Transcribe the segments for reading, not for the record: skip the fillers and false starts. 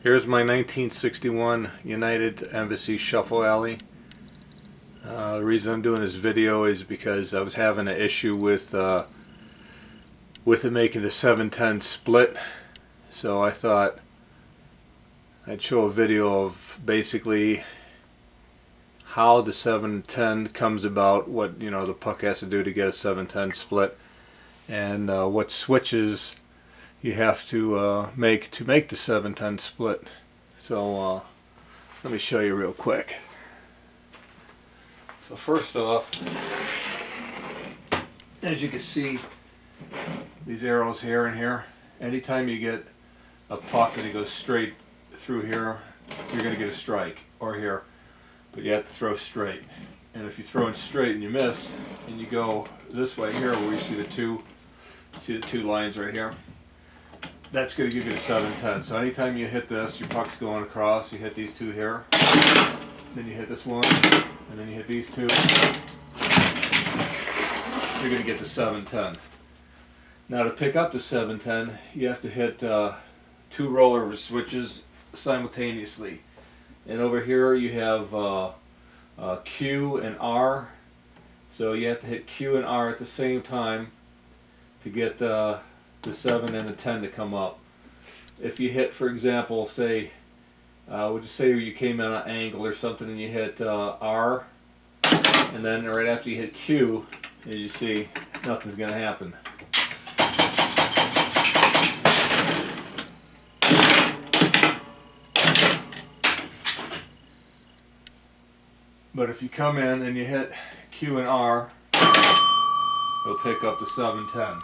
Here's my 1961 United Embassy Shuffle Alley. The reason I'm doing this video is because I was having an issue with it making the 710 split. So I thought I'd show a video of basically how the 710 comes about, what the puck has to do to get a 710 split, and what switches you have to make the 710 split. So let me show you real quick. So first off, as you can see, these arrows here and here, anytime you get a puck and it goes straight through here, you're going to get a strike, or here, but you have to throw straight. And if you throw it straight and you miss, and you go this way here where you see the two lines right here, that's going to give you the 710. So anytime you hit this, your puck's going across, you hit these two here, then you hit this one, and then you hit these two, you're going to get the 710. Now to pick up the 710, you have to hit two rollover switches simultaneously. And over here you have Q and R. So you have to hit Q and R at the same time to get the 7 and the 10 to come up. If you hit, for example, say, we'll just say you came in an angle or something and you hit R, and then right after you hit Q, as you see, nothing's going to happen. But if you come in and you hit Q and R, it'll pick up the 710.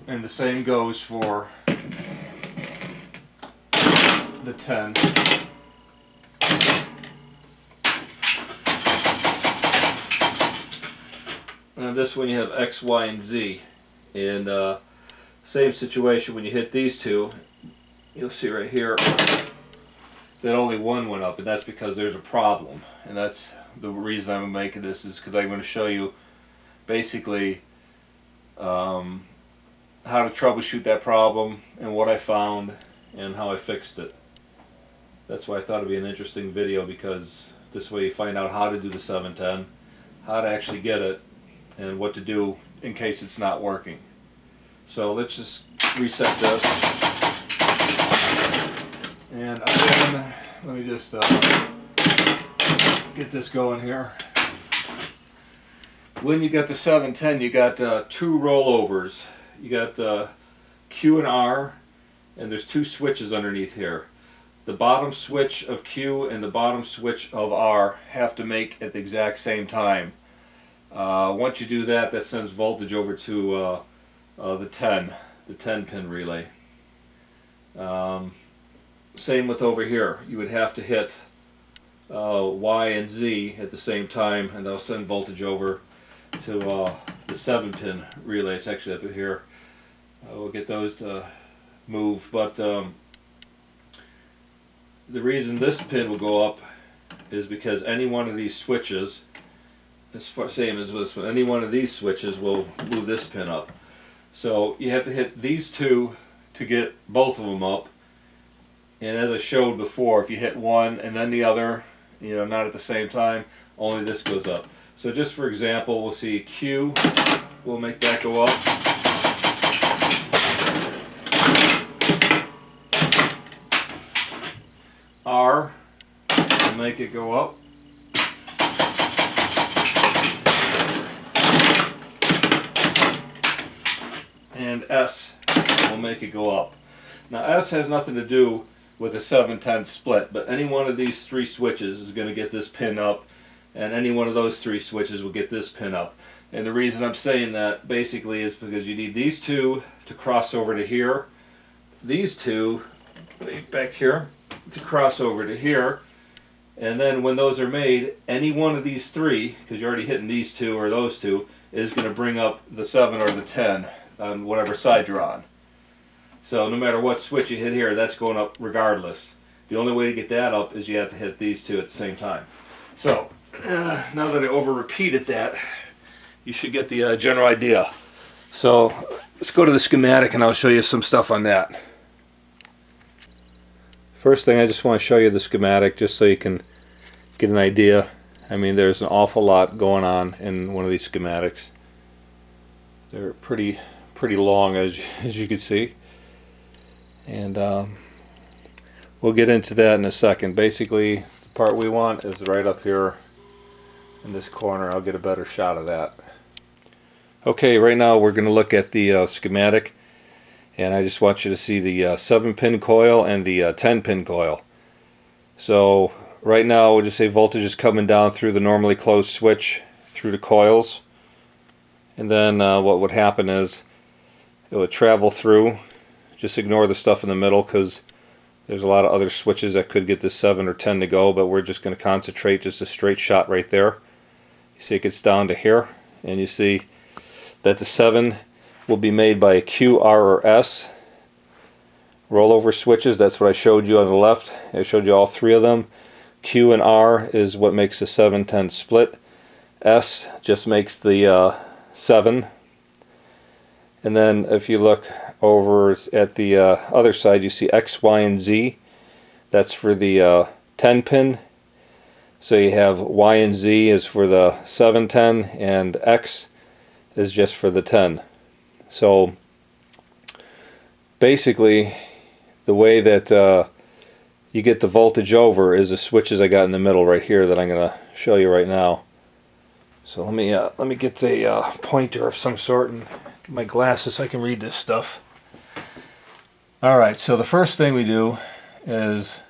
And the same goes for the 10. And this one you have X, Y, and Z. And same situation when you hit these two. You'll see right here that only one went up, and that's because there's a problem. And that's the reason I'm making this, is because I'm going to show you basically how to troubleshoot that problem and what I found and how I fixed it. That's why I thought it'd be an interesting video, because this way you find out how to do the 710, how to actually get it, and what to do in case it's not working. So let's just reset this. And again, let me just get this going here. When you got the 710, you got two rollovers. You got the Q and R, and there's two switches underneath here. The bottom switch of Q and the bottom switch of R have to make at the exact same time. Once you do that, that sends voltage over to the 10 pin relay. Same with over here. You would have to hit Y and Z at the same time, and they'll send voltage over to the 7 pin relay. It's actually up here. We'll get those to move, but the reason this pin will go up is because any one of these switches, same as this one, any one of these switches will move this pin up. So you have to hit these two to get both of them up. And as I showed before, if you hit one and then the other, not at the same time, only this goes up. So just for example, we'll see Q, we'll make that go up. R, we'll make it go up. And S will make it go up. Now S has nothing to do with a 710 split, but any one of these three switches is going to get this pin up, and any one of those three switches will get this pin up. And the reason I'm saying that basically is because you need these two to cross over to here, these two back here to cross over to here, and then when those are made, any one of these three, because you're already hitting these two or those two, is going to bring up the 7 or the 10 on whatever side you're on. So no matter what switch you hit here, that's going up regardless. The only way to get that up is you have to hit these two at the same time. So now that I over repeated that, you should get the general idea. So let's go to the schematic and I'll show you some stuff on that. First thing, I just want to show you the schematic just so you can get an idea. I mean, there's an awful lot going on in one of these schematics. They're pretty long, as you can see, and we'll get into that in a second. Basically, the part we want is right up here in this corner. I'll get a better shot of that. Okay, right now we're going to look at the schematic, and I just want you to see the 7-pin coil and the 10-pin coil. So right now we'll just say voltage is coming down through the normally closed switch through the coils, and then what would happen is it would travel through. Just ignore the stuff in the middle because there's a lot of other switches that could get this 7 or 10 to go, but we're just going to concentrate just a straight shot right there. You see it gets down to here, and you see that the 7 will be made by a Q, R, or S rollover switches. That's what I showed you on the left. I showed you all 3 of them. Q and R is what makes the 7-10 split. S just makes the 7. And then if you look over at the other side, you see X, Y, and Z. That's for the 10-pin. So you have Y and Z is for the 7-10, and X is just for the 10. So basically the way that you get the voltage over is the switches I got in the middle right here that I'm going to show you right now. So let me get a pointer of some sort and get my glasses so I can read this stuff. Alright, so the first thing we do is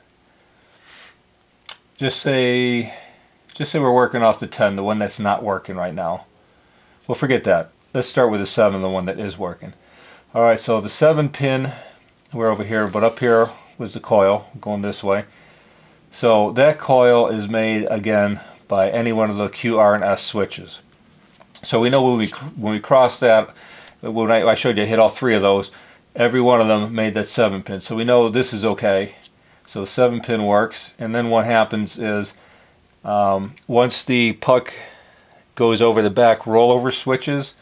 just say we're working off the 10, the one that's not working right now. Well, forget that. Let's start with the 7, the one that is working. Alright, so the 7-pin, we're over here, but up here was the coil going this way. So that coil is made again by any one of the Q, R, and S switches. So we know when we cross that, when I showed you I hit all 3 of those, every one of them made that 7-pin. So we know this is okay. So the 7-pin works, and then what happens is once the puck goes over the back rollover switches,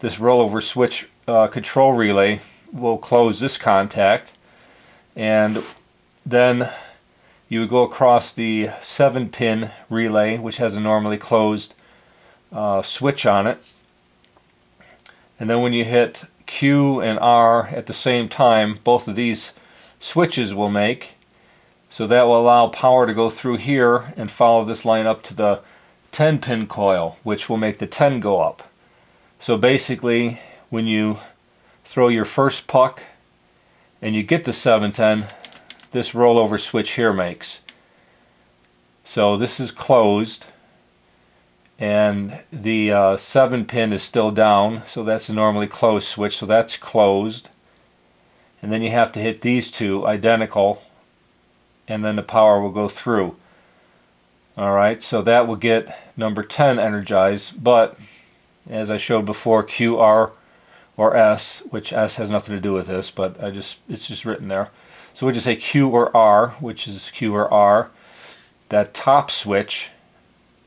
this rollover switch control relay will close this contact, and then you would go across the 7-pin relay, which has a normally closed switch on it, and then when you hit Q and R at the same time, both of these switches will make, so that will allow power to go through here and follow this line up to the 10-pin coil, which will make the 10 go up. So basically, when you throw your first puck and you get the 7-10, this rollover switch here makes. So this is closed, and the 7-pin is still down, so that's a normally closed switch, so that's closed. And then you have to hit these 2 identical, and then the power will go through. Alright, so that will get number 10 energized, but as I showed before, Q, R, or S, which S has nothing to do with this, but it's just written there. So we'll just say Q or R, which is Q or R. That top switch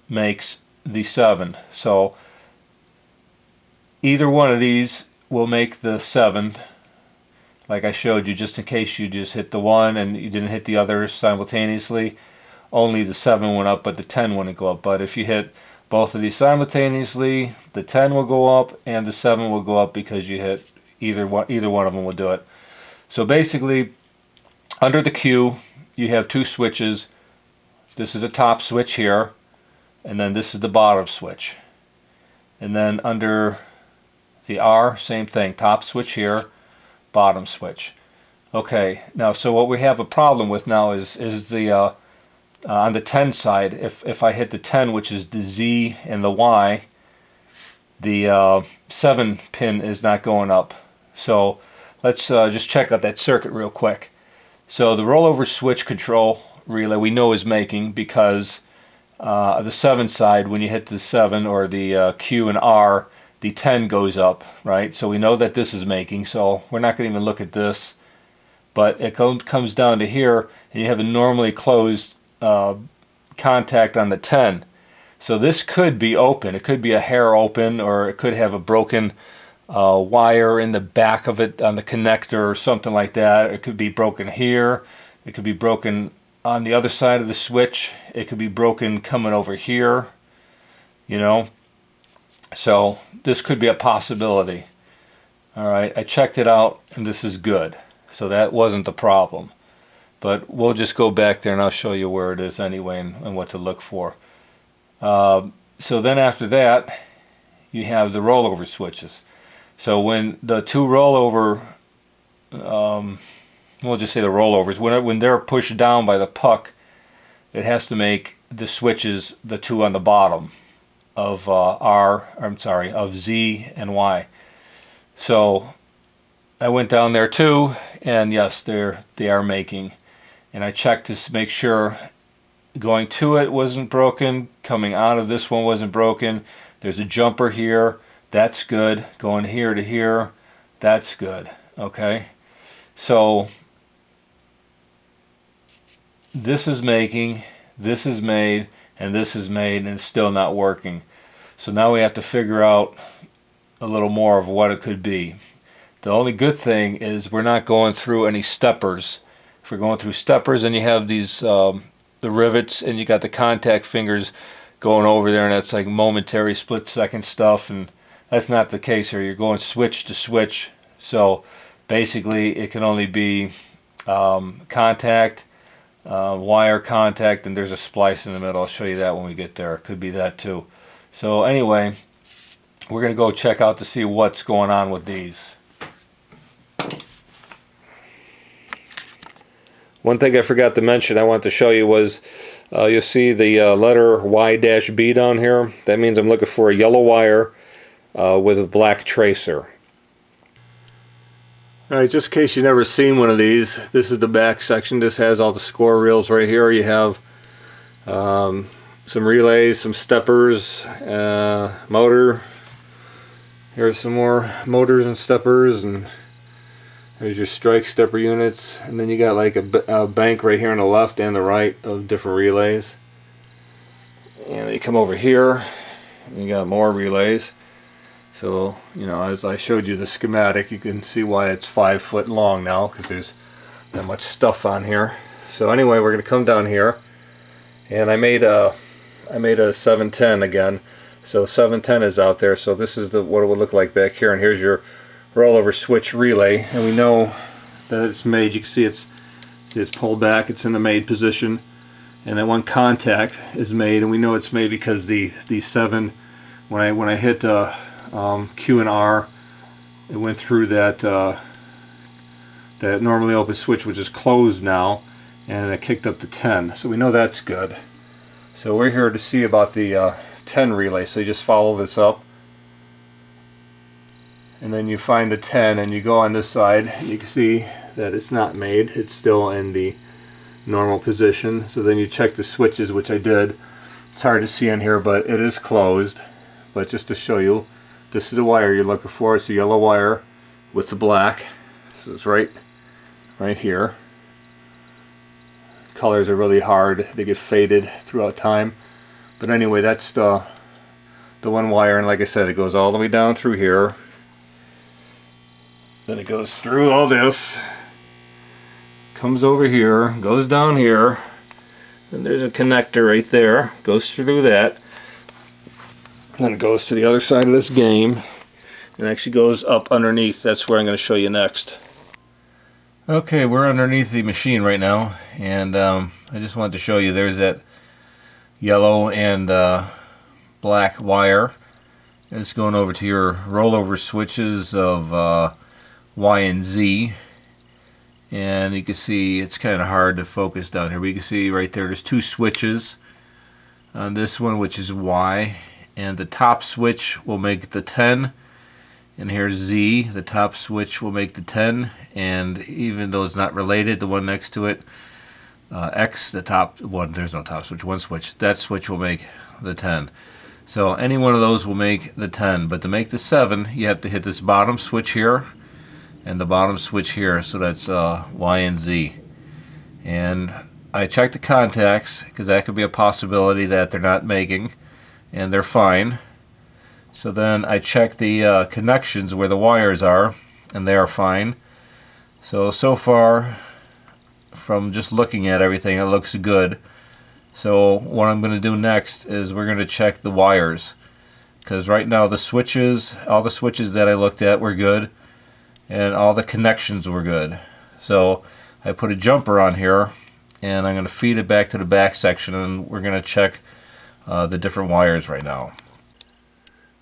makes the 7. So either one of these will make the 7, like I showed you, just in case you just hit the one and you didn't hit the other simultaneously. Only the 7 went up, but the 10 wouldn't go up. But if you hit both of these simultaneously, the 10 will go up and the 7 will go up because you hit either one of them will do it. So basically, under the Q, you have 2 switches. This is the top switch here, and then this is the bottom switch. And then under the R, same thing, top switch here, bottom switch. Okay, now so what we have a problem with now is the on the 10 side, if I hit the 10, which is the Z and the Y, the 7-pin is not going up. So let's just check out that circuit real quick. So the rollover switch control relay we know is making, because the 7 side, when you hit the 7 or the Q and R, the 10 goes up, right? So we know that this is making, so we're not going to even look at this. But it comes down to here, and you have a normally closed contact on the 10. So this could be open. It could be a hair open, or it could have a broken wire in the back of it on the connector or something like that. It could be broken here. It could be broken on the other side of the switch. It could be broken coming over here, you know. So this could be a possibility. All right, I checked it out and this is good. So that wasn't the problem. But we'll just go back there and I'll show you where it is anyway and what to look for. So then after that, you have the rollover switches. So when the two rollover, we'll just say the rollovers, when they're pushed down by the puck, it has to make the switches the two on the bottom of of Z and Y. So I went down there too, and yes, they are making. And I checked to make sure going to it wasn't broken, coming out of this one wasn't broken. There's a jumper here, that's good. Going here to here, that's good. Okay, so this is making, this is made, and this is made, and it's still not working. So now we have to figure out a little more of what it could be. The only good thing is we're not going through any steppers. If we're going through steppers and you have these the rivets and you got the contact fingers going over there, and that's like momentary split-second stuff, and that's not the case here. You're going switch to switch. So basically it can only be contact, wire contact, and there's a splice in the middle. I'll show you that when we get there. It could be that too. So anyway, we're going to go check out to see what's going on with these. One thing I forgot to mention I want to show you was you'll see the letter Y-B down here. That means I'm looking for a yellow wire with a black tracer. Alright, just in case you've never seen one of these, this is the back section. This has all the score reels right here. You have some relays, some steppers, motor. Here's some more motors and steppers, and there's your strike stepper units, and then you got like a bank right here on the left and the right of different relays. And you come over here and you got more relays. So, you know, as I showed you the schematic, you can see why it's 5 foot long now, because there's that much stuff on here. So anyway, we're going to come down here, and I made a 710 again. So 710 is out there. So this is what it would look like back here, and here's your rollover switch relay, and we know that it's made. You can see it's pulled back, it's in the made position, and then one contact is made, and we know it's made because the 7, when I hit Q and R, it went through that that normally open switch, which is closed now, and it kicked up to 10. So we know that's good. So we're here to see about the 10 relay. So you just follow this up, and then you find the 10 and you go on this side. You can see that it's not made, it's still in the normal position. So then you check the switches, which I did. It's hard to see in here, but it is closed. But just to show you, this is the wire you're looking for. It's a yellow wire with the black. So it's right here. Colors are really hard, they get faded throughout time. But anyway, that's the one wire, and like I said, it goes all the way down through here. Then it goes through all this, comes over here, goes down here, and there's a connector right there, goes through that, then it goes to the other side of this game, and actually goes up underneath. That's where I'm going to show you next. Okay, we're underneath the machine right now, and I just wanted to show you there's that yellow and black wire. It's going over to your rollover switches of Y and Z, and you can see it's kind of hard to focus down here, but you can see right there's 2 switches on this one, which is Y, and the top switch will make the 10, and here's Z. The top switch will make the 10, and even though it's not related, the one next to it, X, the top one, there's no top switch, one switch, that switch will make the 10. So any one of those will make the 10, but to make the 7, you have to hit this bottom switch here and the bottom switch here. So that's Y and Z. And I checked the contacts because that could be a possibility that they're not making, and they're fine. So then I check the connections where the wires are, and they are fine. So far, from just looking at everything, it looks good. So what I'm going to do next is we're going to check the wires, because right now the switches, all the switches that I looked at were good, and all the connections were good. So I put a jumper on here, and I'm going to feed it back to the back section, and we're going to check the different wires right now.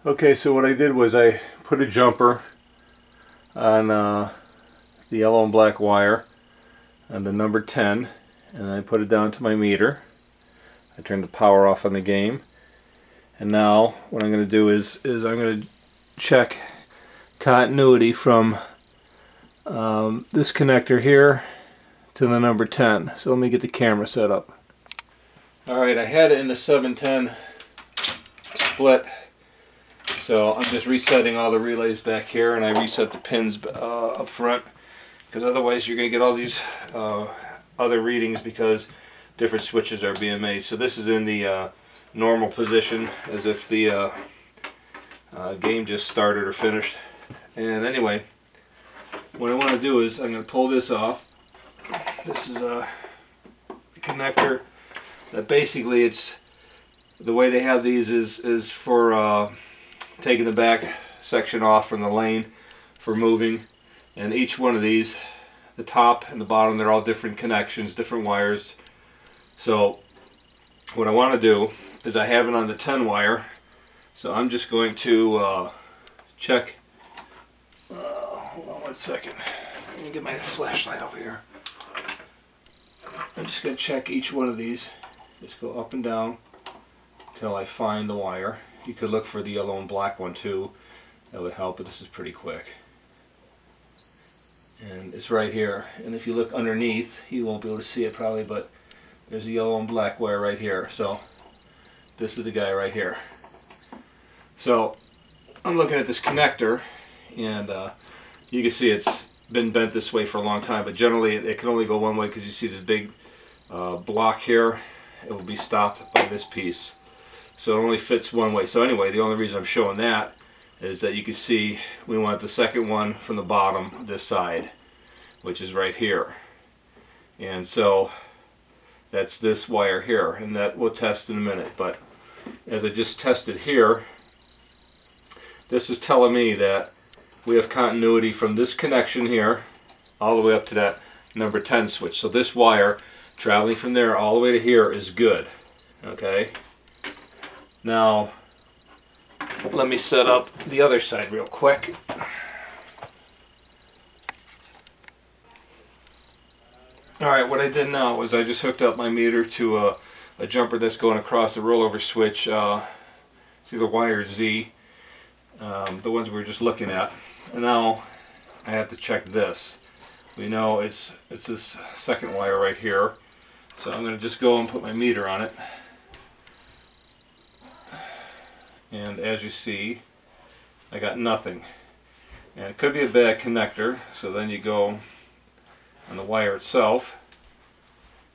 Okay, so what I did was I put a jumper on the yellow and black wire on the number 10, and I put it down to my meter. I turned the power off on the game, and now what I'm going to do is I'm going to check continuity from this connector here to the number 10. So let me get the camera set up. Alright, I had it in the 710 split, so I'm just resetting all the relays back here, and I reset the pins up front, because otherwise you're going to get all these other readings because different switches are being made. So this is in the normal position, as if the game just started or finished. And anyway, what I want to do is I'm going to pull this off. This is a connector that basically, it's the way they have these is for taking the back section off from the lane for moving. And each one of these, the top and the bottom, they're all different connections, different wires. So what I want to do is I have it on the 10 wire, so I'm just going to check. Hold on one second. Let me get my flashlight over here. I'm just going to check each one of these. Just go up and down until I find the wire. You could look for the yellow and black one too. That would help, but this is pretty quick. And it's right here. And if you look underneath, you won't be able to see it probably, but there's a yellow and black wire right here. So this is the guy right here. So I'm looking at this connector, and you can see it's been bent this way for a long time, but generally it can only go one way, because you see this big block here. It will be stopped by this piece. So it only fits one way. So anyway, the only reason I'm showing that is that you can see we want the second one from the bottom, this side, which is right here. And so that's this wire here, and that we'll test in a minute. But as I just tested here, this is telling me that we have continuity from this connection here all the way up to that number 10 switch. So this wire traveling from there all the way to here is good. Okay, now let me set up the other side real quick. Alright, what I did now was I just hooked up my meter to a jumper that's going across the rollover switch. See the wire Z, the ones we were just looking at. And now I have to check this. We know it's this second wire right here. So I'm going to just go and put my meter on it. And as you see, I got nothing. And it could be a bad connector, so then you go on the wire itself.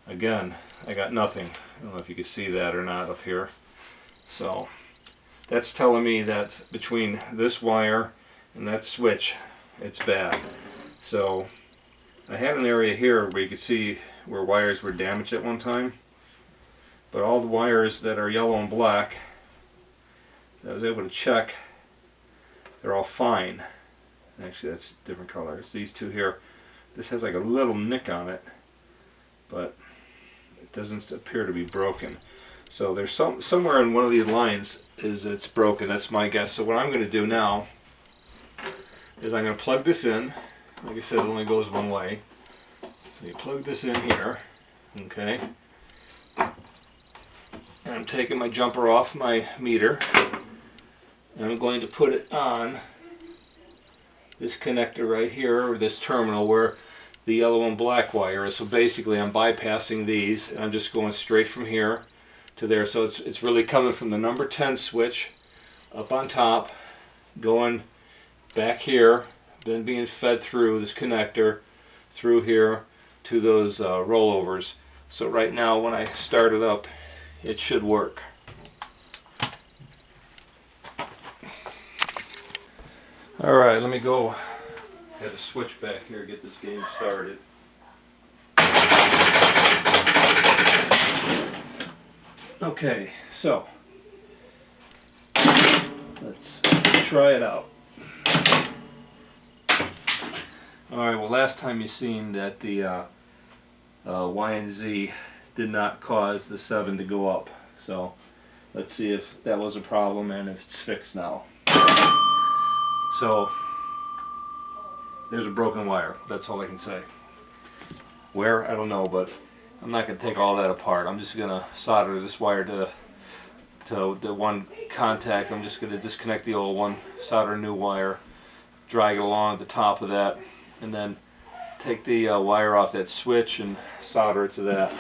Again, I got nothing. I don't know if you can see that or not up here. So that's telling me that between this wire and that switch, it's bad. So I had an area here where you could see where wires were damaged at one time, but all the wires that are yellow and black that I was able to check, they're all fine. Actually, that's different colors. These two here, this has like a little nick on it, but it doesn't appear to be broken. So there's somewhere in one of these lines it's broken. That's my guess. So what I'm going to do now is I'm going to plug this in. Like I said, it only goes one way. So you plug this in here, okay? And I'm taking my jumper off my meter, and I'm going to put it on this connector right here, or this terminal where the yellow and black wire is. So basically I'm bypassing these, and I'm just going straight from here to there. So it's really coming from the number 10 switch up on top, going back here, then being fed through this connector through here to those rollovers. So right now when I start it up, it should work. Alright, let me go get a switch back here, get this game started. Okay, so let's try it out. Alright, well last time you seen that the Y and Z did not cause the 7 to go up. So let's see if that was a problem and if it's fixed now. So there's a broken wire, that's all I can say. Where? I don't know, but I'm not going to take all that apart. I'm just going to solder this wire to the one contact. I'm just going to disconnect the old one, solder a new wire, drag it along at the top of that, and then take the wire off that switch and solder it to that.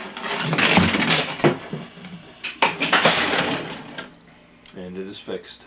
And it is fixed.